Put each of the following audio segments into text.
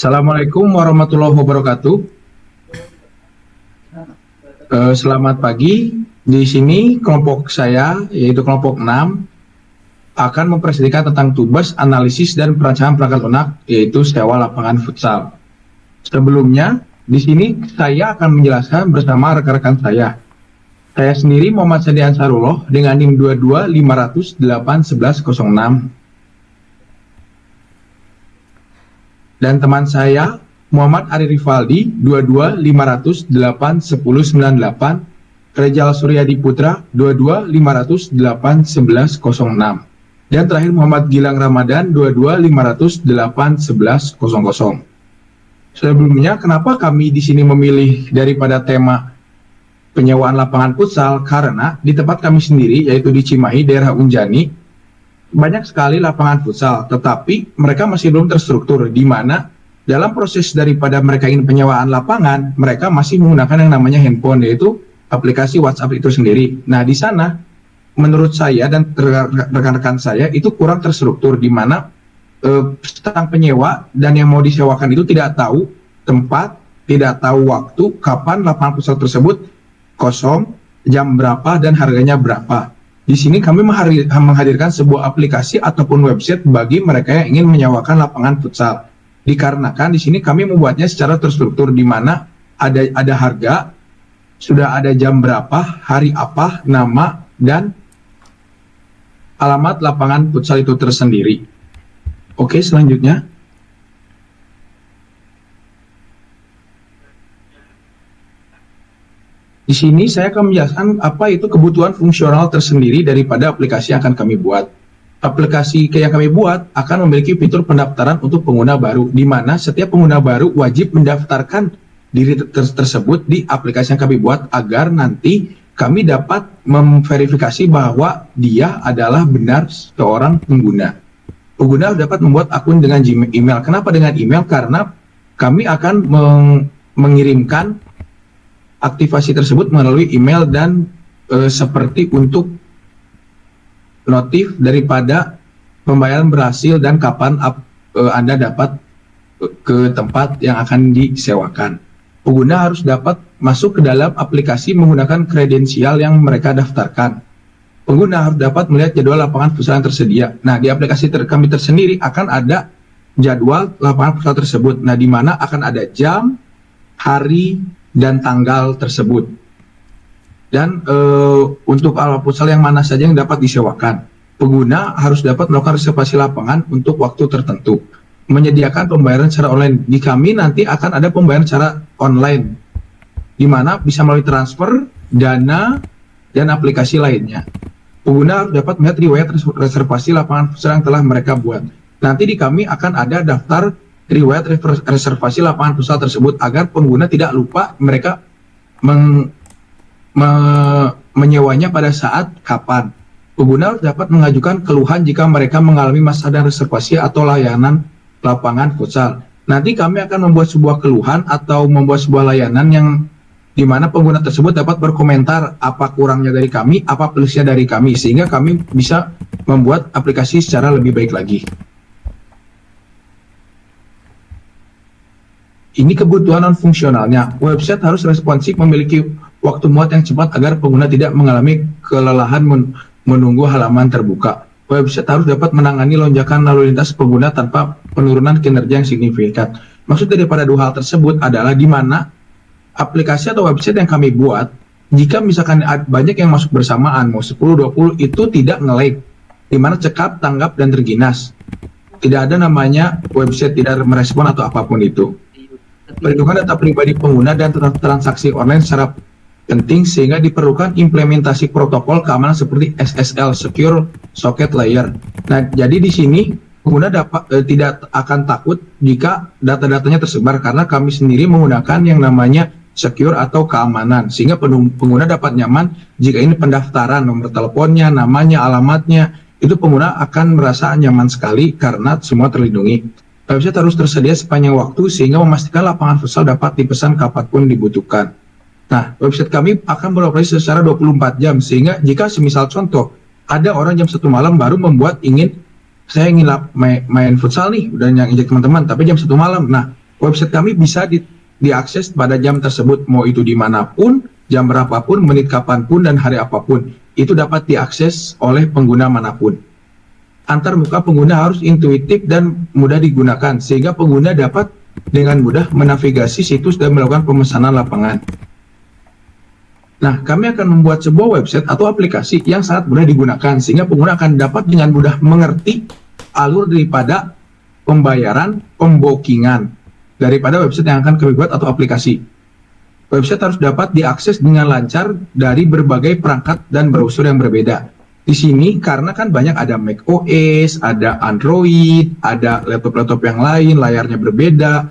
Assalamualaikum warahmatullahi wabarakatuh. Selamat pagi. Di sini kelompok saya, yaitu kelompok 6, akan mempresentasikan tentang tugas analisis dan perancangan perangkat lunak, yaitu sewa lapangan futsal. Sebelumnya, di sini saya akan menjelaskan bersama rekan-rekan saya. Saya sendiri Muhammad Sandi Ansarullah dengan NIM 2250081106. Dan teman saya Muhammad Ari Rifaldi 2250081198, Rejal Suryadi Putra 2250081106, dan terakhir Muhammad Gilang Ramadan 2250081100. Sebelumnya, kenapa kami di sini memilih daripada tema penyewaan lapangan futsal? Karena di tempat kami sendiri, yaitu di Cimahi, daerah Unjani, banyak sekali lapangan futsal, tetapi mereka masih belum terstruktur, di mana dalam proses daripada mereka ingin penyewaan lapangan, mereka masih menggunakan yang namanya handphone, yaitu aplikasi WhatsApp itu sendiri. Nah, di sana, menurut saya dan rekan-rekan saya, itu kurang terstruktur, di mana tentang penyewa dan yang mau disewakan itu tidak tahu tempat, tidak tahu waktu, kapan lapangan futsal tersebut kosong, jam berapa, dan harganya berapa. Di sini kami menghadirkan sebuah aplikasi ataupun website bagi mereka yang ingin menyewakan lapangan futsal. Dikarenakan di sini kami membuatnya secara terstruktur, di mana ada harga, sudah ada jam berapa, hari apa, nama, dan alamat lapangan futsal itu tersendiri. Oke, selanjutnya. Di sini saya akan menjelaskan apa itu kebutuhan fungsional tersendiri daripada aplikasi yang akan kami buat. Aplikasi yang kami buat akan memiliki fitur pendaftaran untuk pengguna baru, di mana setiap pengguna baru wajib mendaftarkan diri tersebut di aplikasi yang kami buat agar nanti kami dapat memverifikasi bahwa dia adalah benar seorang pengguna. Pengguna dapat membuat akun dengan Gmail. Kenapa dengan email? Karena kami akan mengirimkan aktivasi tersebut melalui email dan seperti untuk notif daripada pembayaran berhasil dan kapan Anda dapat ke tempat yang akan disewakan. Pengguna harus dapat masuk ke dalam aplikasi menggunakan kredensial yang mereka daftarkan. Pengguna harus dapat melihat jadwal lapangan futsal yang tersedia. Nah, di aplikasi kami tersendiri akan ada jadwal lapangan futsal tersebut. Nah, di mana akan ada jam, hari, dan tanggal tersebut. Dan untuk alat futsal yang mana saja yang dapat disewakan, pengguna harus dapat melakukan reservasi lapangan untuk waktu tertentu. Menyediakan pembayaran secara online. Di kami nanti akan ada pembayaran secara online, di mana bisa melalui transfer, dana, dan aplikasi lainnya. Pengguna harus dapat melihat riwayat reservasi lapangan futsal yang telah mereka buat. Nanti di kami akan ada daftar riwayat reservasi lapangan futsal tersebut agar pengguna tidak lupa mereka menyewanya pada saat kapan. Pengguna harus dapat mengajukan keluhan jika mereka mengalami masalah reservasi atau layanan lapangan futsal. Nanti kami akan membuat sebuah keluhan atau membuat sebuah layanan yang di mana pengguna tersebut dapat berkomentar apa kurangnya dari kami, apa plusnya dari kami, sehingga kami bisa membuat aplikasi secara lebih baik lagi. Ini kebutuhan non-fungsionalnya. Website harus responsif, memiliki waktu muat yang cepat agar pengguna tidak mengalami kelelahan menunggu halaman terbuka. Website harus dapat menangani lonjakan lalu lintas pengguna tanpa penurunan kinerja yang signifikan. Maksud daripada dua hal tersebut adalah di mana aplikasi atau website yang kami buat, jika misalkan banyak yang masuk bersamaan, mau 10-20, itu tidak nge-lag, di mana cekap, tanggap, dan terginas. Tidak ada namanya website tidak merespon atau apapun itu. Perlindungan data pribadi pengguna dan transaksi online secara penting, sehingga diperlukan implementasi protokol keamanan seperti SSL (Secure Socket Layer). Nah, jadi di sini pengguna tidak akan takut jika data-datanya tersebar, karena kami sendiri menggunakan yang namanya secure atau keamanan, sehingga pengguna dapat nyaman jika ini pendaftaran, nomor teleponnya, namanya, alamatnya, itu pengguna akan merasa nyaman sekali karena semua terlindungi. Website harus tersedia sepanjang waktu sehingga memastikan lapangan futsal dapat dipesan kapanpun dibutuhkan. Nah, website kami akan beroperasi secara 24 jam, sehingga jika semisal contoh, ada orang jam 1 malam baru saya ingin main futsal nih, udah ngajak teman-teman, tapi jam 1 malam. Nah, website kami bisa diakses pada jam tersebut, mau itu dimanapun, jam berapapun, menit kapanpun, dan hari apapun. Itu dapat diakses oleh pengguna manapun. Antar muka pengguna harus intuitif dan mudah digunakan, sehingga pengguna dapat dengan mudah menavigasi situs dan melakukan pemesanan lapangan. Nah, kami akan membuat sebuah website atau aplikasi yang sangat mudah digunakan, sehingga pengguna akan dapat dengan mudah mengerti alur daripada pembayaran, pembokingan daripada website yang akan kami buat atau aplikasi. Website harus dapat diakses dengan lancar dari berbagai perangkat dan browser yang berbeda. Di sini karena kan banyak ada Mac OS, ada Android, ada laptop-laptop yang lain, layarnya berbeda,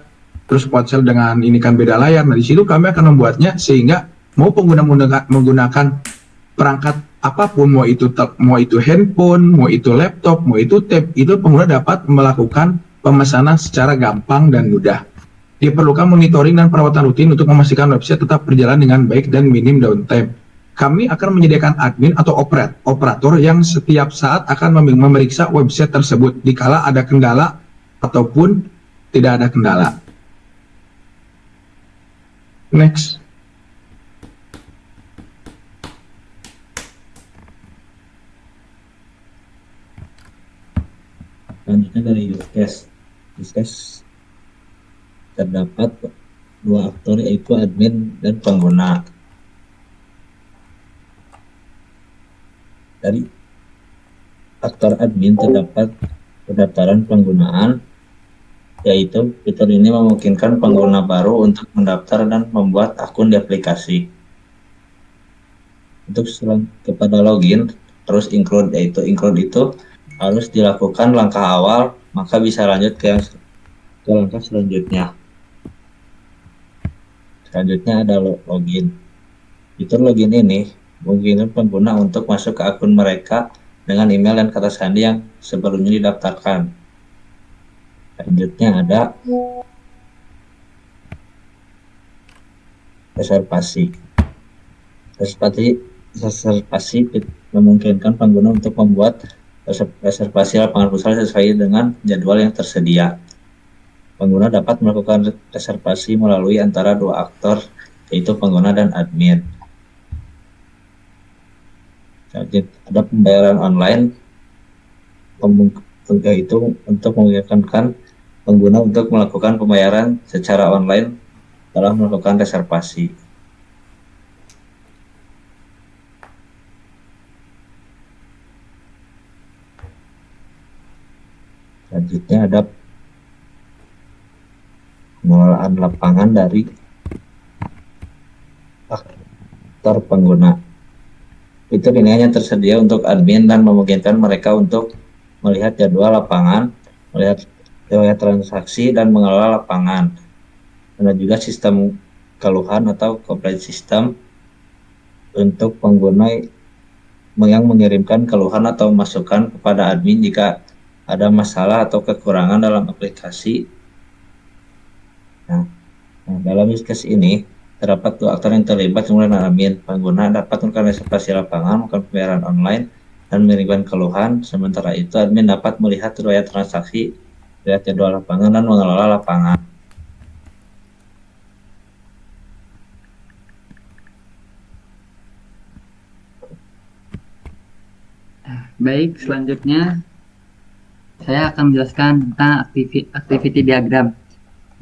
terus ponsel dengan ini kan beda layar. Nah, di situ kami akan membuatnya sehingga mau pengguna menggunakan perangkat apapun, mau itu handphone, mau itu laptop, mau itu tab, itu pengguna dapat melakukan pemesanan secara gampang dan mudah. Diperlukan monitoring dan perawatan rutin untuk memastikan website tetap berjalan dengan baik dan minim downtime. Kami akan menyediakan admin atau operator yang setiap saat akan memeriksa website tersebut dikala ada kendala ataupun tidak ada kendala. Next. Selanjutnya dari use case. Use case terdapat dua aktor, yaitu admin dan pengguna. Dari aktor admin terdapat pendaftaran penggunaan, yaitu fitur ini memungkinkan pengguna baru untuk mendaftar dan membuat akun di aplikasi. Untuk kepada login, terus include, yaitu include itu harus dilakukan langkah awal, maka bisa lanjut ke langkah selanjutnya. Selanjutnya ada login. Fitur login ini memungkinkan pengguna untuk masuk ke akun mereka dengan email dan kata sandi yang sebelumnya didaftarkan. Selanjutnya ada reservasi. Reservasi memungkinkan pengguna untuk membuat reservasi lapangan futsal sesuai dengan jadwal yang tersedia. Pengguna dapat melakukan reservasi melalui antara dua aktor, yaitu pengguna dan admin. Ada pembayaran online, yaitu untuk memungkinkan pengguna untuk melakukan pembayaran secara online setelah melakukan reservasi. Selanjutnya ada pengelolaan lapangan dari aktor pengguna. Fitur ini hanya tersedia untuk admin dan memungkinkan mereka untuk melihat jadwal lapangan, melihat riwayat transaksi, dan mengelola lapangan. Ada juga sistem keluhan atau complaint system untuk pengguna yang mengirimkan keluhan atau masukan kepada admin jika ada masalah atau kekurangan dalam aplikasi. Nah, dalam use case ini terdapat dua aktor yang terlibat, kemudian admin. Pengguna dapat melakukan reservasi lapangan, melakukan pembayaran online, dan mengirimkan keluhan. Sementara itu, admin dapat melihat riwayat transaksi, melihat jadwal lapangan, dan mengelola lapangan. Baik, selanjutnya saya akan menjelaskan tentang activity diagram,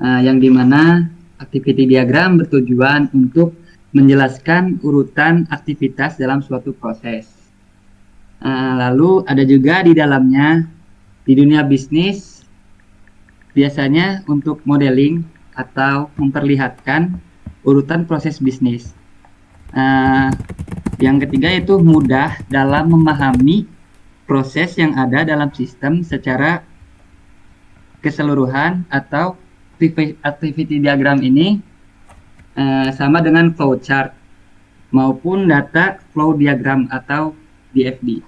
yang dimana activity diagram bertujuan untuk menjelaskan urutan aktivitas dalam suatu proses. Lalu ada juga di dalamnya, di dunia bisnis, biasanya untuk modeling atau memperlihatkan urutan proses bisnis. Yang ketiga yaitu mudah dalam memahami proses yang ada dalam sistem secara keseluruhan, atau activity diagram ini sama dengan flowchart maupun data flow diagram atau DFD.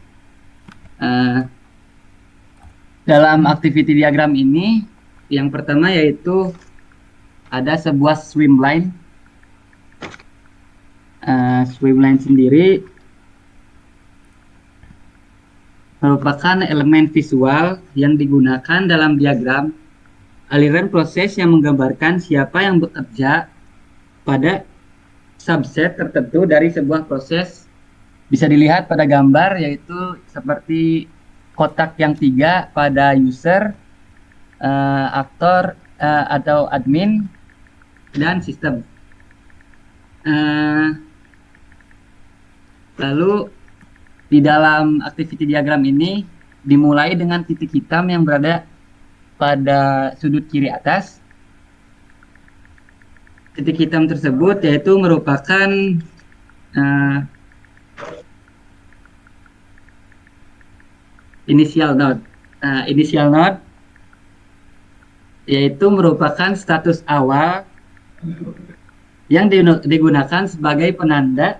Dalam activity diagram ini, yang pertama yaitu ada sebuah swimline. Swimline sendiri merupakan elemen visual yang digunakan dalam diagram aliran proses yang menggambarkan siapa yang bekerja pada subset tertentu dari sebuah proses. Bisa dilihat pada gambar, yaitu seperti kotak yang 3 pada user, aktor atau admin, dan sistem. Lalu di dalam activity diagram ini dimulai dengan titik hitam yang berada pada sudut kiri atas. Titik hitam tersebut yaitu merupakan initial node. Initial node yaitu merupakan status awal yang digunakan sebagai penanda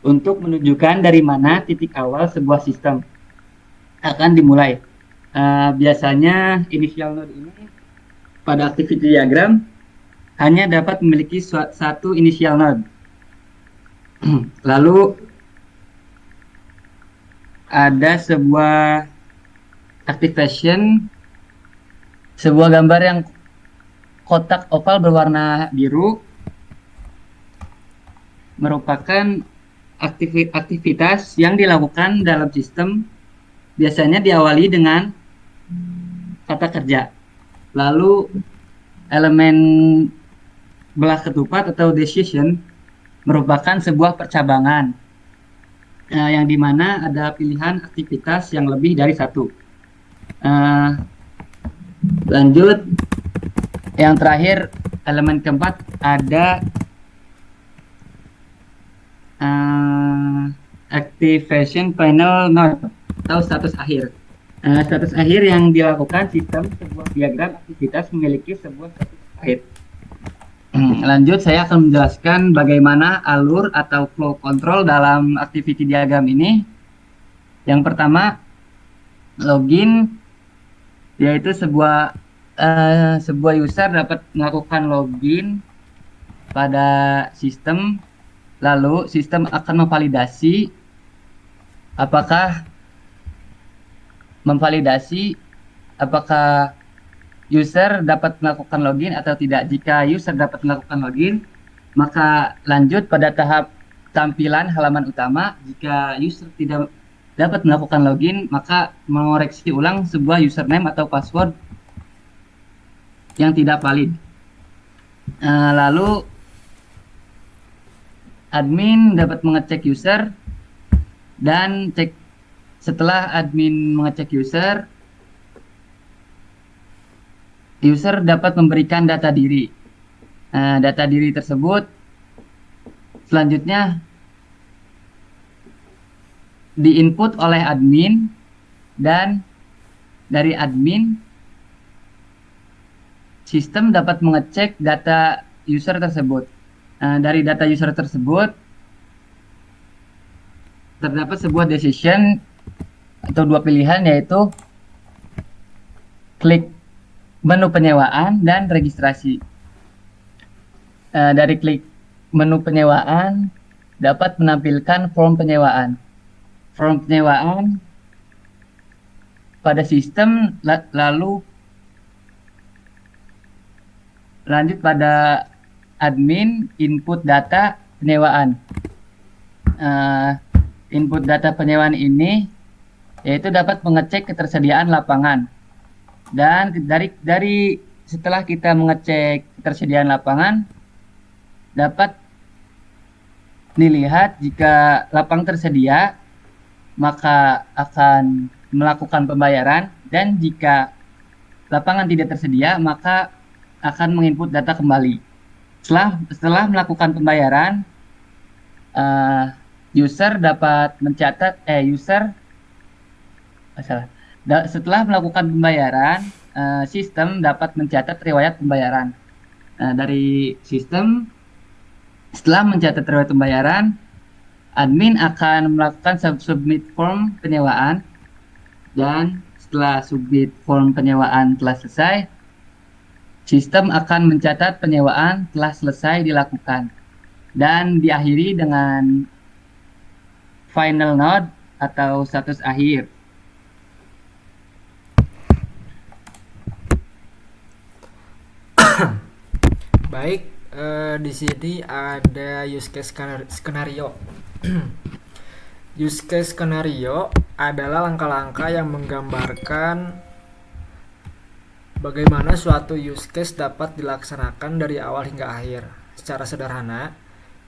untuk menunjukkan dari mana titik awal sebuah sistem akan dimulai. Biasanya initial node ini pada activity diagram hanya dapat memiliki satu initial node. Lalu ada sebuah activation, sebuah gambar yang kotak oval berwarna biru, merupakan aktivitas yang dilakukan dalam sistem, biasanya diawali dengan kata kerja. Lalu elemen belah ketupat atau decision merupakan sebuah percabangan yang dimana ada pilihan aktivitas yang lebih dari satu. Lanjut, yang terakhir, elemen keempat ada activation final node atau status akhir. Status akhir yang dilakukan sistem sebuah diagram aktivitas memiliki sebuah status akhir. Lanjut, saya akan menjelaskan bagaimana alur atau flow control dalam activity diagram ini. Yang pertama, login, yaitu sebuah user dapat melakukan login pada sistem, lalu sistem akan memvalidasi apakah user dapat melakukan login atau tidak. Jika user dapat melakukan login, maka lanjut pada tahap tampilan halaman utama. Jika user tidak dapat melakukan login, maka mengoreksi ulang sebuah username atau password yang tidak valid. Lalu admin dapat mengecek user, dan setelah admin mengecek user dapat memberikan data diri. Data diri tersebut selanjutnya diinput oleh admin, dan dari admin sistem dapat mengecek data user tersebut. Dari data user tersebut terdapat sebuah decision atau dua pilihan, yaitu klik menu penyewaan dan registrasi. Dari klik menu penyewaan dapat menampilkan form penyewaan. Form penyewaan pada sistem, lalu lanjut pada admin input data penyewaan. Input data penyewaan ini yaitu dapat mengecek ketersediaan lapangan. Dan dari setelah kita mengecek ketersediaan lapangan, dapat dilihat jika lapang tersedia, maka akan melakukan pembayaran, dan jika lapangan tidak tersedia, maka akan menginput data kembali. Setelah melakukan pembayaran, user dapat mencatat setelah melakukan pembayaran, sistem dapat mencatat riwayat pembayaran. Dari sistem, setelah mencatat riwayat pembayaran, admin akan melakukan submit form penyewaan, dan setelah submit form penyewaan telah selesai, sistem akan mencatat penyewaan telah selesai dilakukan, dan diakhiri dengan final node atau status akhir. Baik, di sini ada use case skenario. Use case skenario adalah langkah-langkah yang menggambarkan bagaimana suatu use case dapat dilaksanakan dari awal hingga akhir. Secara sederhana,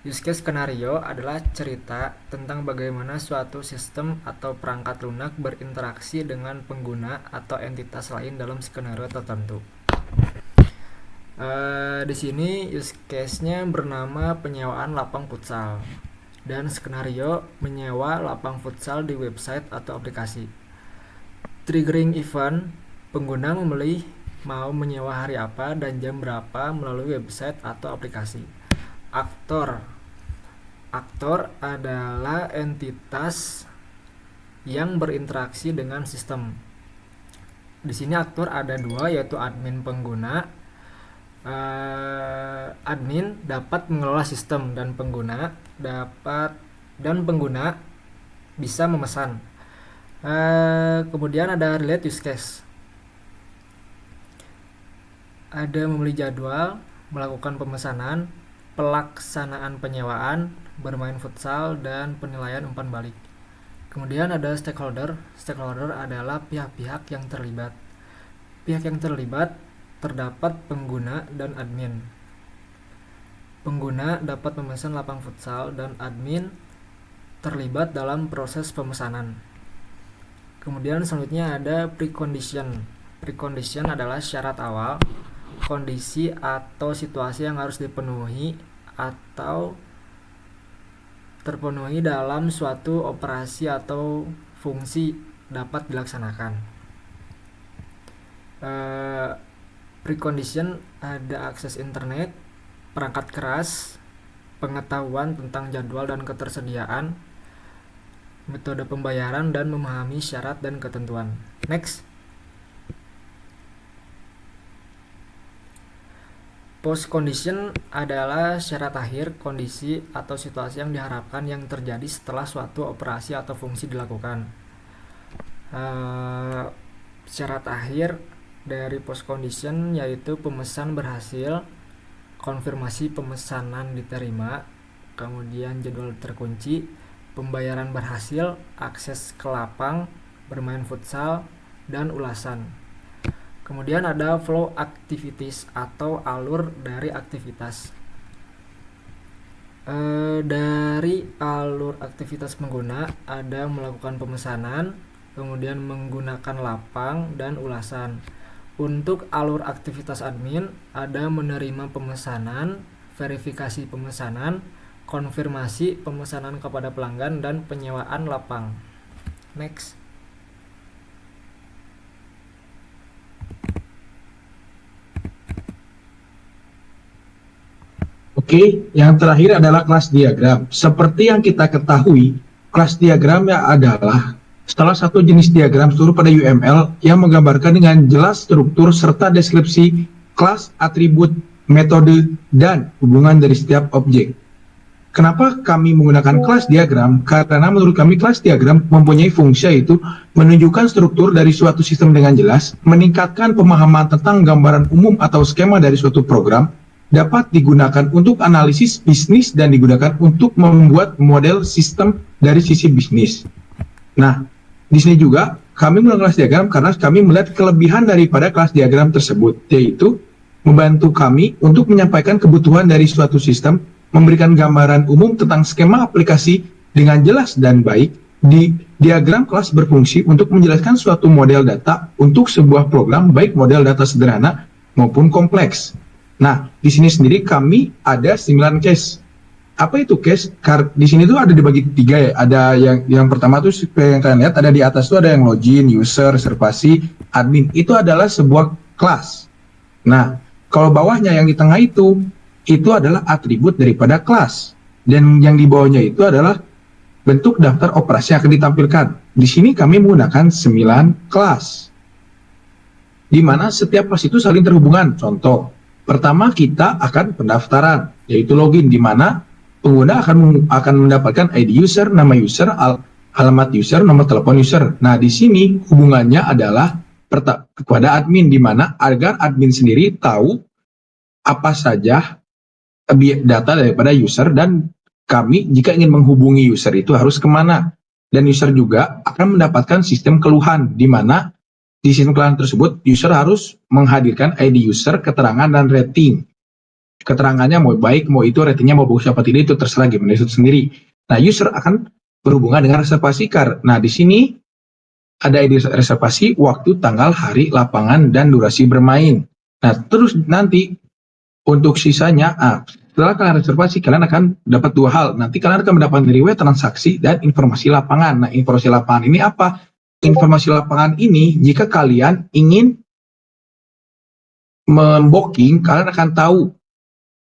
use case skenario adalah cerita tentang bagaimana suatu sistem atau perangkat lunak berinteraksi dengan pengguna atau entitas lain dalam skenario tertentu. Di sini use case-nya bernama penyewaan lapang futsal dan skenario menyewa lapang futsal di website atau aplikasi. Triggering event, pengguna memilih mau menyewa hari apa dan jam berapa melalui website atau aplikasi. Aktor adalah entitas yang berinteraksi dengan sistem. Di sini aktor ada dua, yaitu admin pengguna. Admin dapat mengelola sistem dan pengguna bisa memesan. Kemudian ada relate use case. Ada membeli jadwal, melakukan pemesanan, pelaksanaan penyewaan, bermain futsal, dan penilaian umpan balik. Kemudian ada stakeholder. Stakeholder adalah pihak-pihak yang terlibat. Pihak yang terlibat terdapat pengguna dan admin. Pengguna dapat memesan lapang futsal dan admin terlibat dalam proses pemesanan. Kemudian selanjutnya ada precondition. Precondition adalah syarat awal, kondisi atau situasi yang harus dipenuhi atau terpenuhi dalam suatu operasi atau fungsi dapat dilaksanakan. Precondition ada akses internet, perangkat keras, pengetahuan tentang jadwal dan ketersediaan, metode pembayaran, dan memahami syarat dan ketentuan. Next. Post condition adalah syarat akhir, kondisi atau situasi yang diharapkan yang terjadi setelah suatu operasi atau fungsi dilakukan. Syarat akhir dari post condition yaitu pemesan berhasil, konfirmasi pemesanan diterima, kemudian jadwal terkunci, pembayaran berhasil, akses ke lapang, bermain futsal, dan ulasan. Kemudian ada flow activities atau alur dari aktivitas. Dari alur aktivitas pengguna ada melakukan pemesanan, kemudian menggunakan lapang, dan ulasan. Untuk alur aktivitas admin ada menerima pemesanan, verifikasi pemesanan, konfirmasi pemesanan kepada pelanggan, dan penyewaan lapang. Next. Oke, yang terakhir adalah kelas diagram. Seperti yang kita ketahui, kelas diagramnya adalah salah satu jenis diagram struktur pada UML yang menggambarkan dengan jelas struktur serta deskripsi kelas, atribut, metode, dan hubungan dari setiap objek. Kenapa kami menggunakan kelas diagram? Karena menurut kami kelas diagram mempunyai fungsi yaitu menunjukkan struktur dari suatu sistem dengan jelas, meningkatkan pemahaman tentang gambaran umum atau skema dari suatu program, dapat digunakan untuk analisis bisnis dan digunakan untuk membuat model sistem dari sisi bisnis. Nah, di sini juga kami menggunakan kelas diagram karena kami melihat kelebihan daripada kelas diagram tersebut, yaitu membantu kami untuk menyampaikan kebutuhan dari suatu sistem, memberikan gambaran umum tentang skema aplikasi dengan jelas dan baik. Di diagram kelas berfungsi untuk menjelaskan suatu model data untuk sebuah program, baik model data sederhana maupun kompleks. Nah, di sini sendiri kami ada 9 case. Apa itu case? Di sini tuh ada dibagi 3 ya. Ada yang pertama tuh yang kalian lihat ada di atas tuh ada yang login, user, reservasi, admin. Itu adalah sebuah kelas. Nah, kalau bawahnya yang di tengah itu adalah atribut daripada kelas. Dan yang di bawahnya itu adalah bentuk daftar operasi yang akan ditampilkan. Di sini kami menggunakan 9 kelas. Di mana setiap kelas itu saling terhubungan. Contoh, pertama kita akan pendaftaran, yaitu login, di mana pengguna akan mendapatkan ID user, nama user, alamat user, nomor telepon user. Nah, di sini hubungannya adalah kepada admin, di mana agar admin sendiri tahu apa saja data daripada user, dan kami jika ingin menghubungi user itu harus kemana. Dan user juga akan mendapatkan sistem keluhan, di mana di sistem keluhan tersebut user harus menghadirkan ID user, keterangan, dan rating. Keterangannya mau baik, mau itu ratingnya mau bagus apa tidak, itu terserah game itu sendiri. Nah, user akan berhubungan dengan reservasi car. Nah, di sini ada ID reservasi, waktu, tanggal, hari, lapangan, dan durasi bermain. Nah, terus nanti untuk sisanya, setelah kalian reservasi, kalian akan dapat dua hal. Nanti kalian akan mendapatkan riwayat transaksi dan informasi lapangan. Nah, informasi lapangan ini apa? Informasi lapangan ini, jika kalian ingin membooking, kalian akan tahu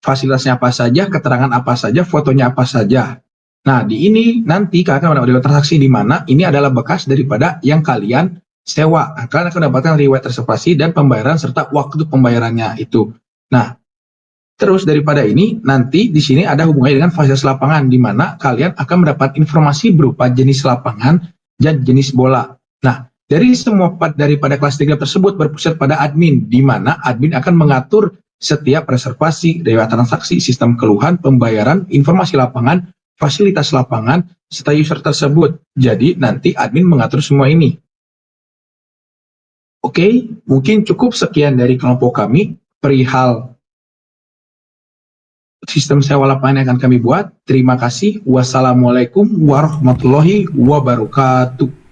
fasilitasnya apa saja, keterangan apa saja, fotonya apa saja. Nah, di ini nanti kalian akan mendapatkan transaksi, di mana ini adalah bekas daripada yang kalian sewa. Nah, kalian akan mendapatkan riwayat reservasi dan pembayaran serta waktu pembayarannya itu. Nah, terus daripada ini nanti di sini ada hubungannya dengan fasilitas lapangan, di mana kalian akan mendapat informasi berupa jenis lapangan dan jenis bola. Nah, dari semua daripada kelas 3 tersebut berpusat pada admin, di mana admin akan mengatur setiap reservasi, riwayat transaksi, sistem keluhan, pembayaran, informasi lapangan, fasilitas lapangan, serta user tersebut. Jadi nanti admin mengatur semua ini. Oke, mungkin cukup sekian dari kelompok kami perihal sistem sewa lapangan yang akan kami buat. Terima kasih. Wassalamualaikum warahmatullahi wabarakatuh.